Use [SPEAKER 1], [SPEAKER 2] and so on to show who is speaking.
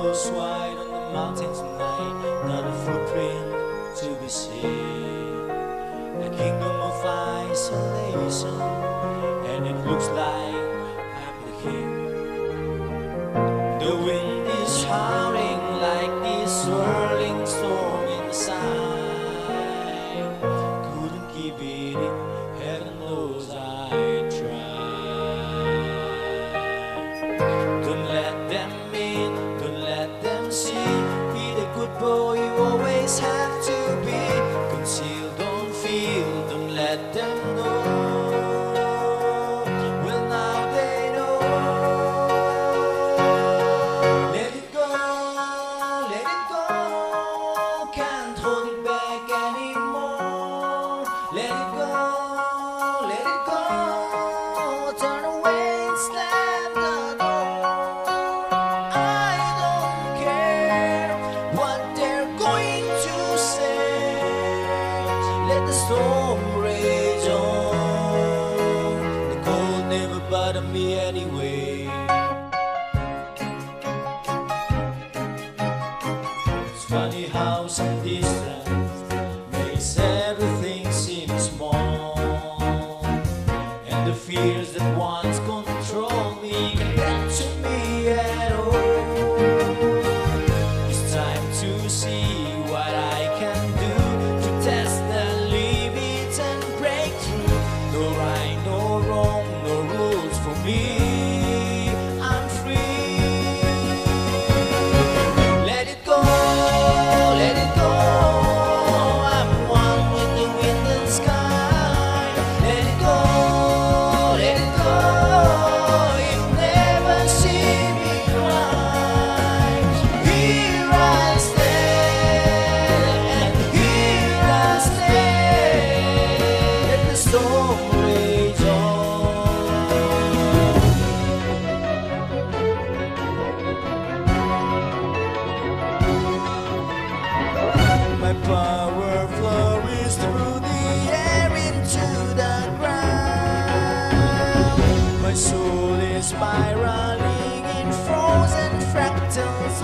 [SPEAKER 1] goes wide on the mountains tonight, not a footprint to be seen. A kingdom of isolation, and it looks like I'm the king. The wind is howling like this swirling storm inside. Couldn't keep it in, heaven knows I tried. Don't let them in, don't let them see. Be the good boy you always have to be. Conceal, don't feel, don't let them know. Well, now they know. Let it go, let it go. Can't hold it back anymore. Let it go, let it go. Turn away and slam the door. I don't care what they're going to say. Let the storm rage on. The cold never bothered me anyway. It's funny how some distance makes everything seem small, and the fears that once controlled me can get to me at all. It's time to see what I can do to test the limits and break through. No right, no wrong, no rules for me. I'm free. Let it go, let it go. I'm one with the wind and sky. Let it go, let it go. You'll never see me cry. Here I stand, and here I stand. Let the storm rage on. My power flows through the air into the ground. My soul is spiraling in frozen fractals.